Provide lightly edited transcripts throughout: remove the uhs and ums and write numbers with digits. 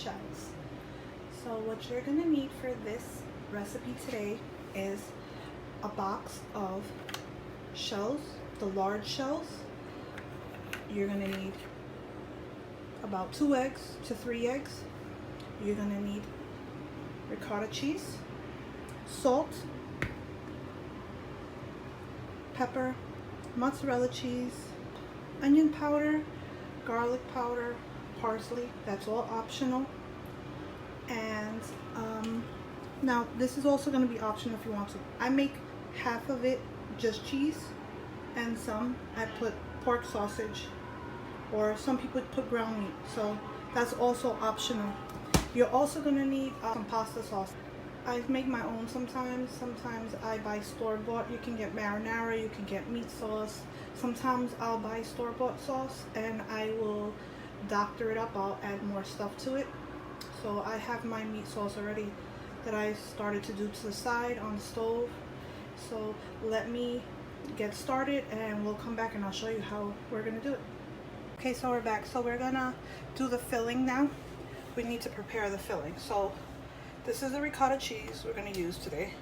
shells. So what you're gonna need for this recipe today is a box of shells, the large shells. You're gonna need about 2 eggs to 3 eggs. You're gonna need ricotta cheese, salt, pepper, mozzarella cheese, onion powder, garlic powder, parsley. That's all optional. And now this is also going to be optional if you want to. I make half of it just cheese, and some I put pork sausage, or some people put ground meat, so that's also optional. You're also going to need some pasta sauce. I make my own sometimes. Sometimes I buy store-bought. You can get marinara, you can get meat sauce. Sometimes I'll buy store-bought sauce and I will doctor it up. I'll add more stuff to it. So I have my meat sauce already that I started to do to the side on the stove. So let me get started and we'll come back and I'll show you how we're gonna do it. Okay, so we're back. So we're gonna do the filling now. We need to prepare the filling. So this is the ricotta cheese we're gonna use today.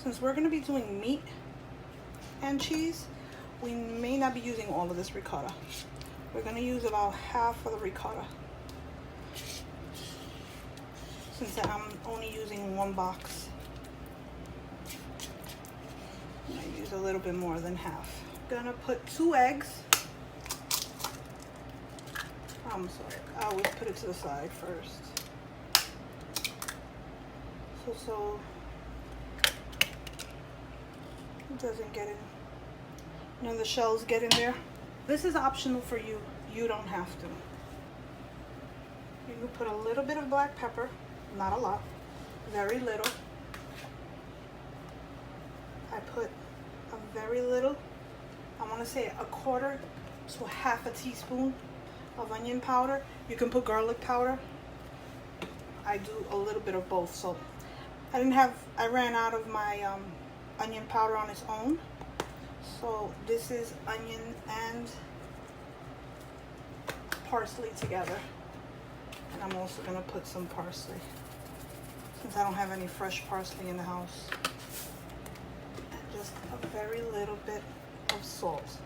Since we're gonna be doing meat and cheese, we may not be using all of this ricotta. We're gonna use about half of the ricotta, since I'm only using 1 box. I use a little bit more than half. Gonna put 2 eggs. I'm sorry, I always put it to the side first. So it doesn't get in, the shells get in there. This is optional for you. You don't have to. You can put a little bit of black pepper, not a lot, very little. I put a very little, I want to say 1/4 to 1/2 teaspoon of onion powder. You can put garlic powder. I do a little bit of both. So I ran out of my onion powder on its own. So this is onion and parsley together. And I'm also gonna put some parsley, since I don't have any fresh parsley in the house. And just a very little bit of salt.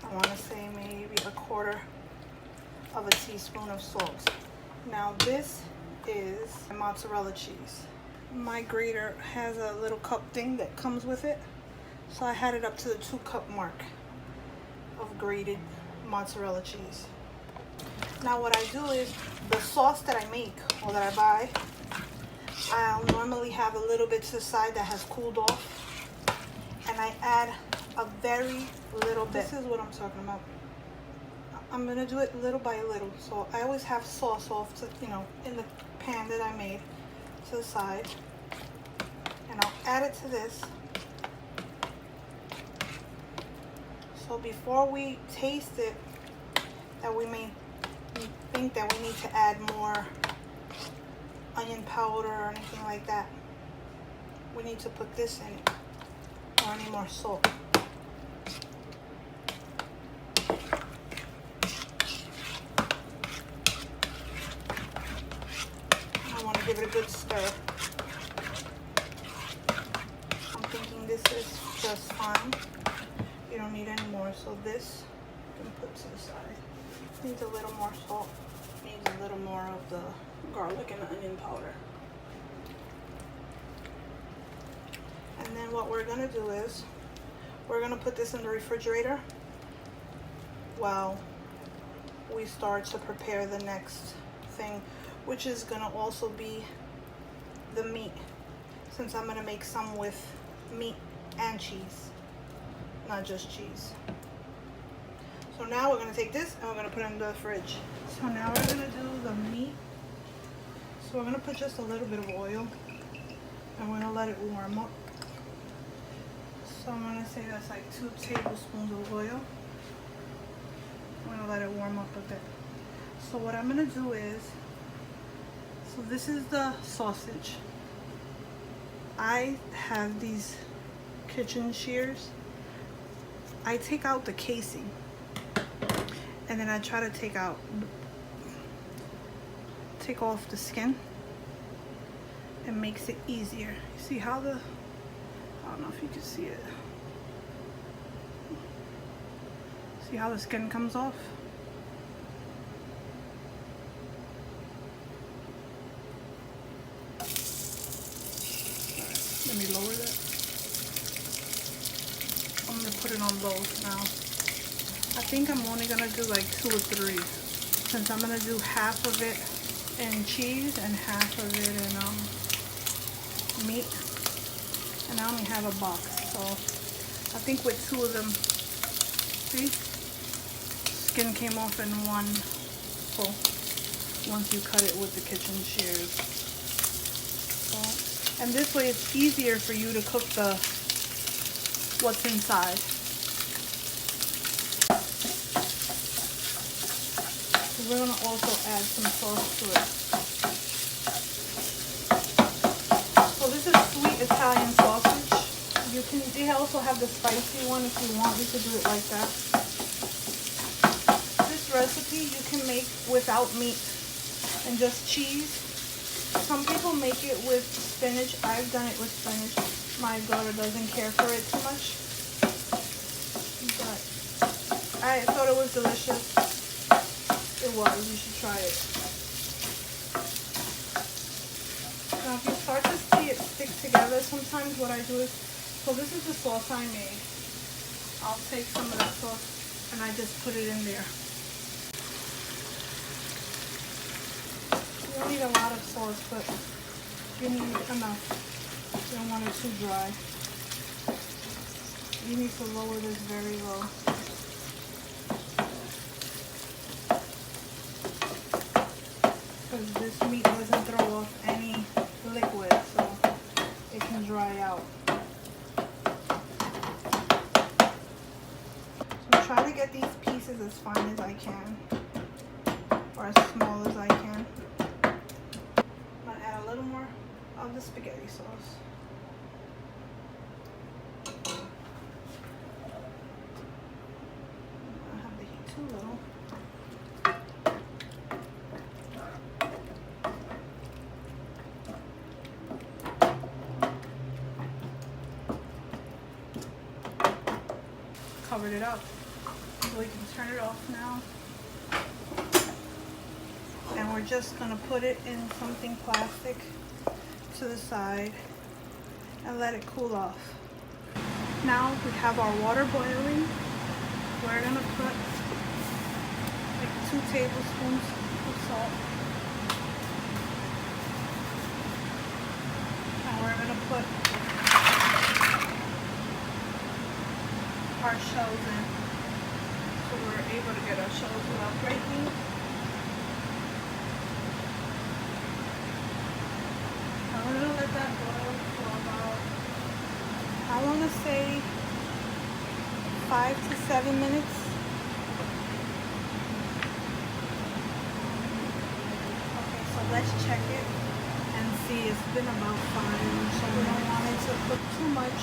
I wanna say maybe 1/4 of a teaspoon of salt. Now this is mozzarella cheese. My grater has a little cup thing that comes with it, so I had it up to the 2-cup mark of grated mozzarella cheese. Now what I do is, the sauce that I make or that I buy, I'll normally have a little bit to the side that has cooled off, and I add a very little bit. This is what I'm talking about. I'm gonna do it little by little. So I always have sauce off to, in the pan that I made, to the side, and I'll add it to this. So before we taste it, that we may think that we need to add more onion powder or anything like that, we need to put this in it, or any more salt. Give it a good stir. I'm thinking this is just fine. You don't need any more, so this you can put to the side. Needs a little more salt. Needs a little more of the garlic and the onion powder. And then what we're gonna do is, we're gonna put this in the refrigerator while we start to prepare the next thing, which is gonna also be the meat, since I'm gonna make some with meat and cheese, not just cheese. So now we're gonna take this and we're gonna put it in the fridge. So now we're gonna do the meat. So we're gonna put just a little bit of oil and we're gonna let it warm up. So I'm gonna say that's like 2 tablespoons of oil. I'm gonna let it warm up a bit. So what I'm gonna do is, so this is the sausage. I have these kitchen shears. I take out the casing and then I try to take out take off the skin. It makes it easier. See how the, I don't know if you can see it. See how the skin comes off? Let me lower that. I'm gonna put it on low now. I think I'm only gonna do like 2 or 3, since I'm gonna do half of it in cheese and half of it in meat, and I only have a box, so I think with 2 of them, see, skin came off in one full once you cut it with the kitchen shears. So, and this way it's easier for you to cook the what's inside. We're gonna also add some sauce to it. So this is sweet Italian sausage. You can, they also have the spicy one if you want. You could do it like that. This recipe you can make without meat and just cheese. Some people make it with spinach. I've done it with spinach. My daughter doesn't care for it too much, but I thought it was delicious. It was. You should try it. Now, if you start to see it stick together, sometimes what I do is, so this is the sauce I made. I'll take some of that sauce and I just put it in there. You don't need a lot of sauce, but you need enough. You don't want it too dry. You need to lower this very low. Because this meat doesn't throw off any liquid, so it can dry out. So try to get these pieces as fine as I can, or as small as I can. I'm going to add a little more of the spaghetti sauce. I have the heat too low. Covered it up, so we can turn it off now. And we're just gonna put it in something plastic to the side and let it cool off. Now we have our water boiling. We're gonna put like 2 tablespoons of salt. And we're gonna put our shells in, so we're able to get our shells without breaking. I'm gonna let that boil for about, I want to say 5 to 7 minutes. Okay, so let's check it and see. It's been about 5, so we don't want it to cook too much,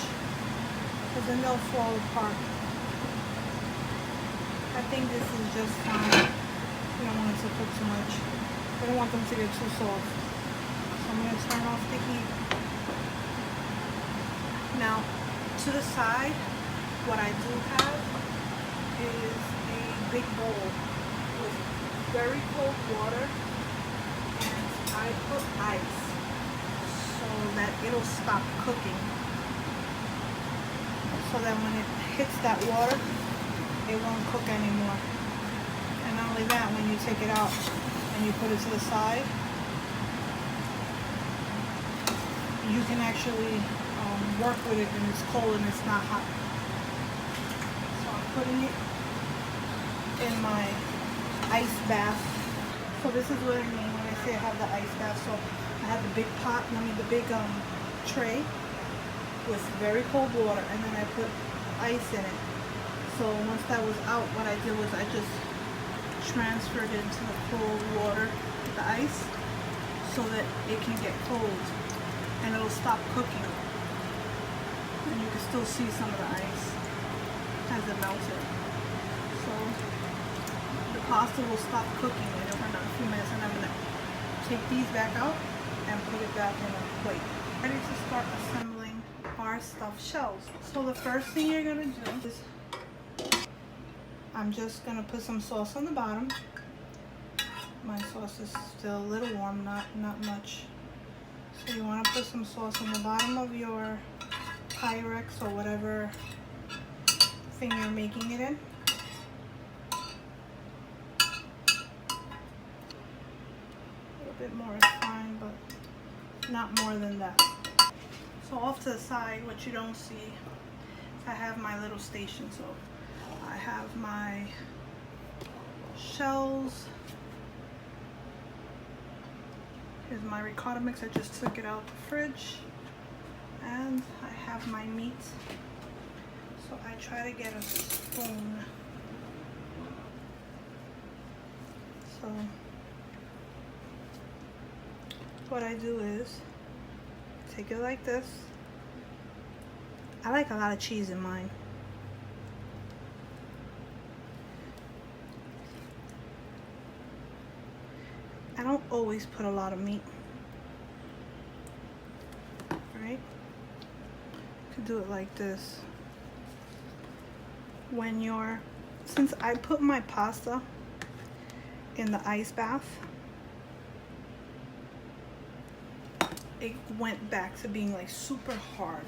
because then they'll fall apart. I think this is just fine. We don't want it to cook too much. We don't want them to get too soft. So I'm going to turn off the heat. Now, to the side, what I do have is a big bowl with very cold water, and I put ice so that it'll stop cooking. So that when it hits that water, it won't cook anymore. And not only that, when you take it out and you put it to the side, you can actually work with it, and it's cold and it's not hot. So I'm putting it in my ice bath. So this is what I mean when I say I have the ice bath. So I have the big pot, the big tray with very cold water, and then I put ice in it. So once that was out, what I did was I just transferred it into the cold water with the ice so that it can get cold and it'll stop cooking. And you can still see some of the ice as it melted. So the pasta will stop cooking in a few minutes, and I'm going to take these back out and put it back in a plate. Ready to start assembling our stuffed shells. So the first thing you're gonna do is I'm just gonna put some sauce on the bottom. My sauce is still a little warm, not much. So you want to put some sauce on the bottom of your Pyrex or whatever thing you're making it in. A little bit more is fine, but not more than that. So off to the side, what you don't see, I have my little station. So I have my shells. Here's my ricotta mix. I just took it out the fridge. And I have my meat. So I try to get a spoon. So what I do is take it like this. I like a lot of cheese in mine. I don't always put a lot of meat, right? You could do it like this. Since I put my pasta in the ice bath, it went back to being like super hard.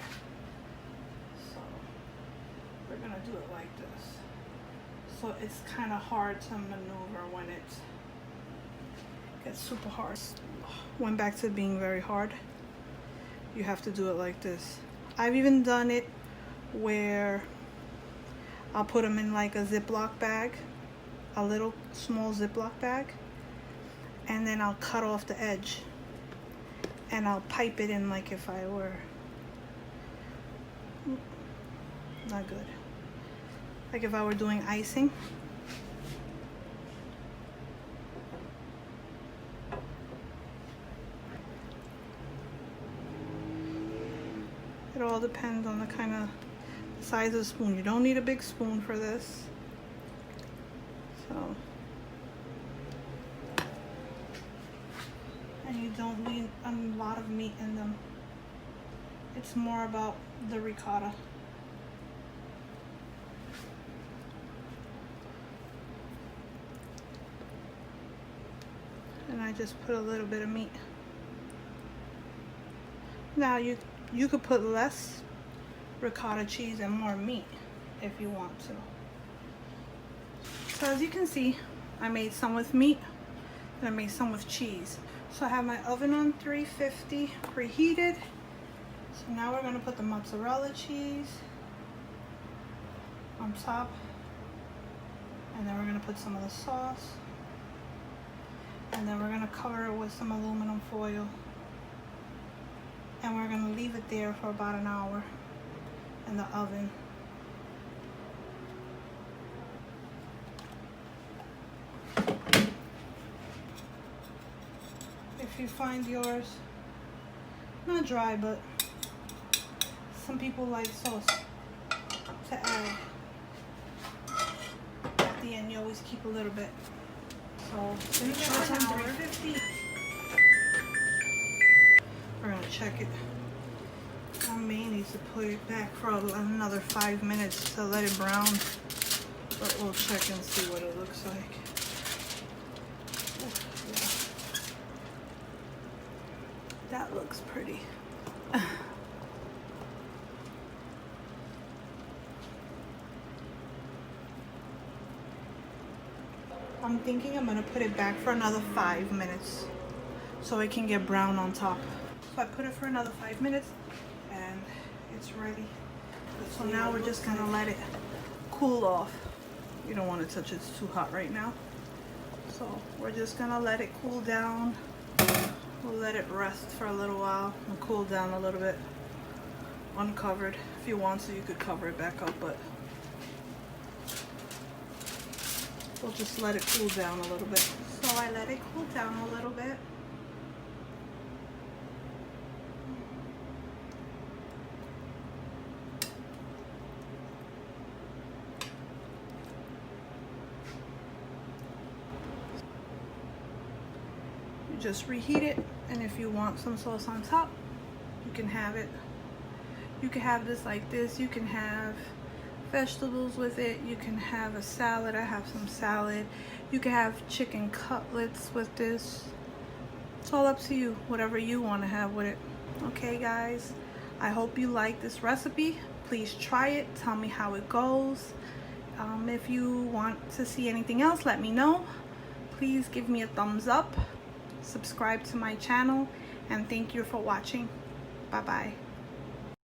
So we're gonna do it like this. So it's kind of hard to maneuver when it's gets super hard. Went back to being very hard. You have to do it like this. I've even done it where I'll put them in like a Ziploc bag, a little small Ziploc bag, and then I'll cut off the edge and I'll pipe it in like if I were not good, like if I were doing icing. It all depends on the kind of size of the spoon. You don't need a big spoon for this. So, and you don't need a lot of meat in them. It's more about the ricotta. And I just put a little bit of meat. Now you could put less ricotta cheese and more meat if you want to. So as you can see, I made some with meat and I made some with cheese. So I have my oven on 350 preheated. So now we're gonna put the mozzarella cheese on top, and then we're gonna put some of the sauce, and then we're gonna cover it with some aluminum foil. And we're gonna leave it there for about an hour in the oven. If you find yours not dry, but some people like sauce to add at the end, you always keep a little bit. So make sure it's on 350. We're gonna check it. I may need to put it back for another 5 minutes to let it brown, but we'll check and see what it looks like. Yeah. That looks pretty. I'm thinking I'm gonna put it back for another 5 minutes so it can get brown on top. So I put it for another 5 minutes and it's ready. So now we're just gonna let it cool off. You don't want to touch it, it's too hot right now. So we're just gonna let it cool down. We'll let it rest for a little while and cool down a little bit uncovered. If you want to, you could cover it back up, but we'll just let it cool down a little bit. So I let it cool down a little bit. just reheat it, and if you want some sauce on top, you can have it. You can have this like this. You can have vegetables with it. You can have a salad. I have some salad. You can have chicken cutlets with this. It's all up to you, whatever you want to have with it. Okay guys, I hope you like this recipe. Please try it, tell me how it goes. If you want to see anything else, let me know. Please give me a thumbs up, subscribe to my channel, and thank you for watching. Bye bye.